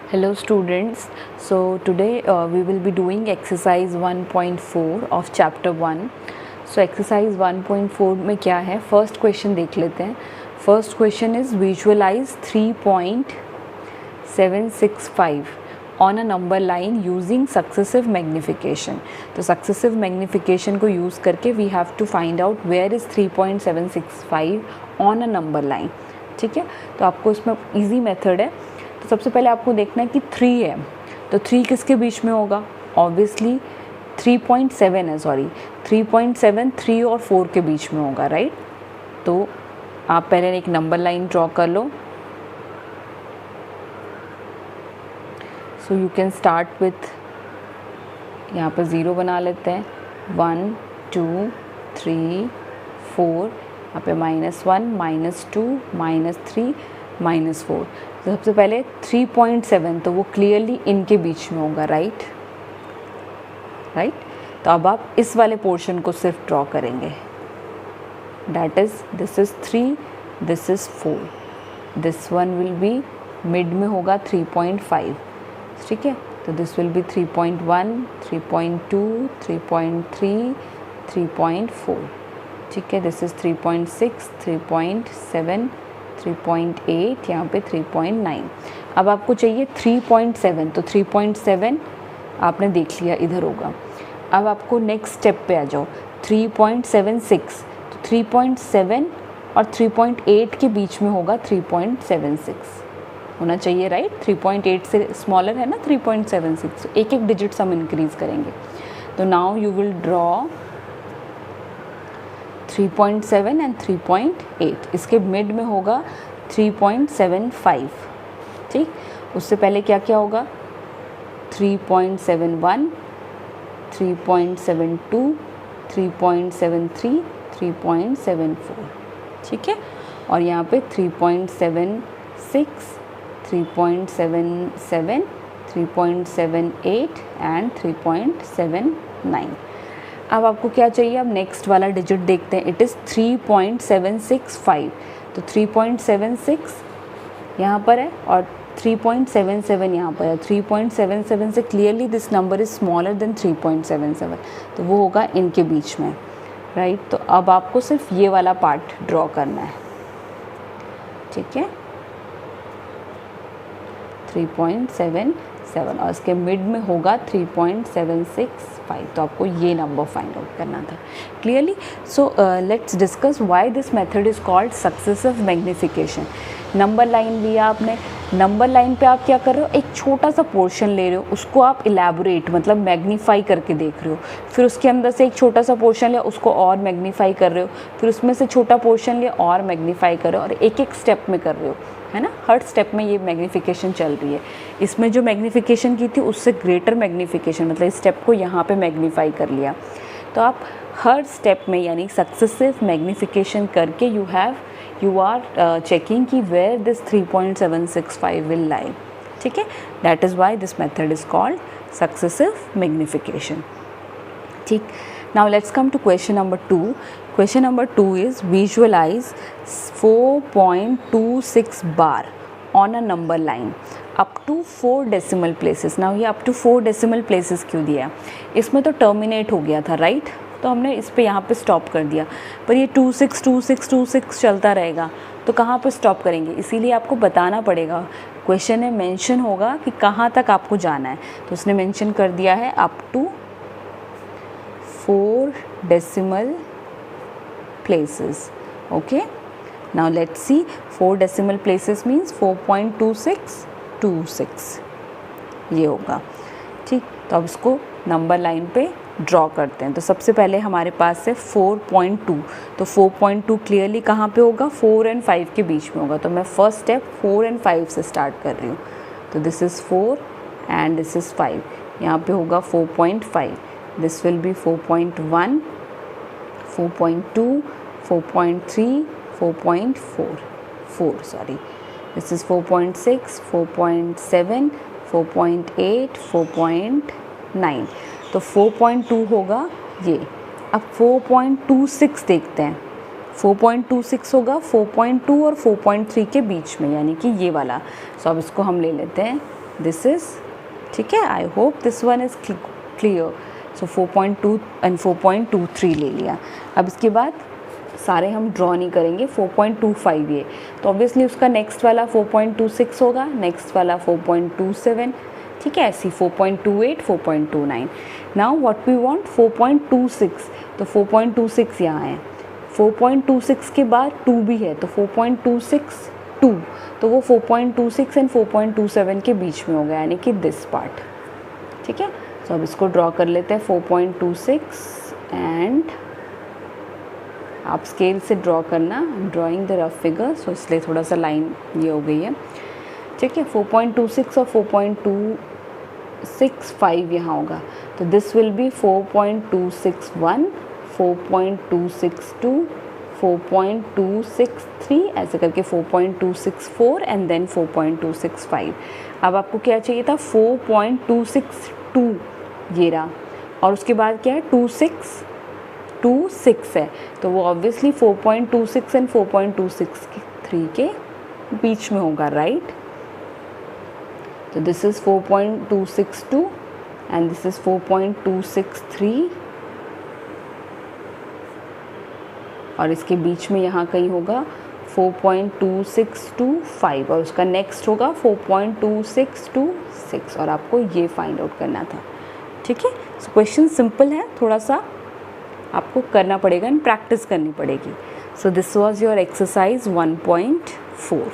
Hello students, so today we will be doing exercise 1.4 of chapter 1. So exercise 1.4 में क्या है, first question देख लेते हैं. First question is visualize 3.765 on a number line using successive magnification. तो successive magnification को use करके we have to find out where is 3.765 on a number line. ठीक है, तो आपको इसमें ईजी मेथड है. तो सबसे पहले आपको देखना है कि 3 है, तो 3 किसके बीच में होगा. ऑब्वियसली 3.7 है, 3.7 3 और 4 के बीच में होगा, राइट. तो आप पहले एक नंबर लाइन ड्रॉ कर लो. So you can start with, यहाँ पर 0 बना लेते हैं. 1 2 3 4, यहाँ पे -1 -2 -3 -4. तो सबसे पहले 3.7, तो वो क्लियरली इनके बीच में होगा, राइट. तो अब आप इस वाले पोर्शन को सिर्फ ड्रॉ करेंगे. That is this is 3, this is 4. This one will be mid में होगा 3.5. ठीक है, तो दिस विल बी 3.1 3.2 3.3 3.4. ठीक है, दिस इज़ 3.6 3.7 3.8, यहाँ पे 3.9. अब आपको चाहिए 3.7, तो 3.7 आपने देख लिया इधर होगा. अब आपको नेक्स्ट स्टेप पे आ जाओ. 3.76, तो 3.7 और 3.8 के बीच में होगा 3.76 होना चाहिए, राइट. 3.8 से स्मॉलर है ना 3.76, तो एक डिजिट्स हम इंक्रीज करेंगे. तो now you will draw 3.7 and 3.8. इसके मिड में होगा 3.75. ठीक, उससे पहले क्या क्या होगा, 3.71 3.72 3.73 3.74. ठीक है, और यहाँ पे 3.76 3.77 3.78 एंड 3.79. अब आपको क्या चाहिए, अब नेक्स्ट वाला डिजिट देखते हैं. It is 3.765. तो 3.76 यहाँ पर है और 3.77 यहाँ पर है. 3.77 से clearly this number is smaller than 3.77, तो वो होगा इनके बीच में, राइट. तो अब आपको सिर्फ ये वाला पार्ट ड्रॉ करना है. ठीक है, 3.77 और इसके मिड में होगा 3.765. तो आपको ये नंबर फाइंड आउट करना था clearly. So let's discuss why this method is called successive magnification. Number line लिया आपने, नंबर लाइन पे आप क्या कर रहे हो, एक छोटा सा पोर्शन ले रहे हो, उसको आप इलेबोरेट मतलब मैग्नीफाई करके देख रहे हो. फिर उसके अंदर से एक छोटा सा पोर्शन लिया, उसको और मैग्नीफाई कर रहे हो. फिर उसमें से छोटा पोर्शन लिया और मैग्नीफाई कर रहे हो, और एक एक स्टेप में कर रहे हो, है ना. हर स्टेप में ये मैग्नीफिकेशन चल रही है. इसमें जो मैग्नीफिकेशन की थी उससे ग्रेटर मैग्नीफिकेशन, मतलब इस स्टेप को यहाँ पे मैग्नीफाई कर लिया. तो आप हर स्टेप में यानी सक्सेसिव मैग्नीफिकेशन करके यू आर चेकिंग कि वेयर दिस 3.765 विल लाई. ठीक है, that is why this method is called successive magnification. ठीक, now let's come to question number 2. Question number 2 is visualize 4.26 bar on a number line up to 4 decimal places. Now ये up to 4 decimal places क्यों दिया है, इसमें तो terminate हो गया था, राइट. तो हमने इस पे यहाँ पे स्टॉप कर दिया, पर ये 262626 चलता रहेगा, तो कहाँ पे स्टॉप करेंगे. इसीलिए आपको बताना पड़ेगा. क्वेश्चन में मेंशन होगा कि कहाँ तक आपको जाना है, तो उसने मेंशन कर दिया है up to 4 decimal places. Okay, now let's see. 4 decimal places means 4.2626 ये होगा. ठीक, तो अब इसको नंबर लाइन पे ड्रॉ करते हैं. तो सबसे पहले हमारे पास है 4.2. तो 4.2 क्लियरली कहाँ पे होगा, 4 and 5 के बीच में होगा. तो मैं फर्स्ट स्टेप 4 and 5 से स्टार्ट कर रही हूँ. तो this is 4 and this is 5. यहाँ पे होगा 4.5. This will be 4.1, 4.2, 4.3, 4.4. Sorry. This is 4.6, 4.7, 4.8, 4.9. तो 4.2 होगा ये. अब 4.26 देखते हैं. 4.26 होगा 4.2 और 4.3 के बीच में, यानी कि ये वाला. सो अब इसको हम ले लेते हैं दिस इज़, ठीक है, I hope this one is clear. So 4.2 and 4.23 ले लिया। अब इसके बाद सारे हम ड्रॉ नहीं करेंगे, 4.25 ये, तो ऑब्वियसली उसका नेक्स्ट वाला 4.26 होगा, नेक्स्ट वाला 4.27, ठीक है, ऐसी 4.28, 4.29। नाउ व्हाट वी वांट 4.26, तो 4.26 यहाँ है, 4.26 के बाद 2 भी है, तो 4.26 2, तो वो 4.26 एंड 4.27 के बीच में हो गया, यानी कि दिस पार्ट, ठीक है। तो अब इसको ड्रॉ कर लेते हैं 4.26 एंड आप स्केल से ड्रॉ करना, ड्राइंग द रफ फिगर, सो इसलिए थोड़ा सा लाइन ये हो गई है, ठीक है। 4.26 और 4.265 यहाँ होगा, तो दिस विल बी 4.261, 4.262, 4.263, ऐसे करके 4.264 एंड देन 4.265। अब आपको क्या चाहिए था 4.262 ये रहा, और उसके बाद क्या है 2626 है, तो वो ऑब्वियसली 4.26 एंड 4.263 के बीच में होगा, राइट। तो this is 4.262 and this is 4.263, और इसके बीच में यहाँ कहीं होगा 4.2625 और उसका नेक्स्ट होगा 4.2626, और आपको ये फाइंड आउट करना था, ठीक है। सो क्वेश्चन सिंपल है, थोड़ा सा आपको करना पड़ेगा एंड प्रैक्टिस करनी पड़ेगी। So this was your exercise 1.4।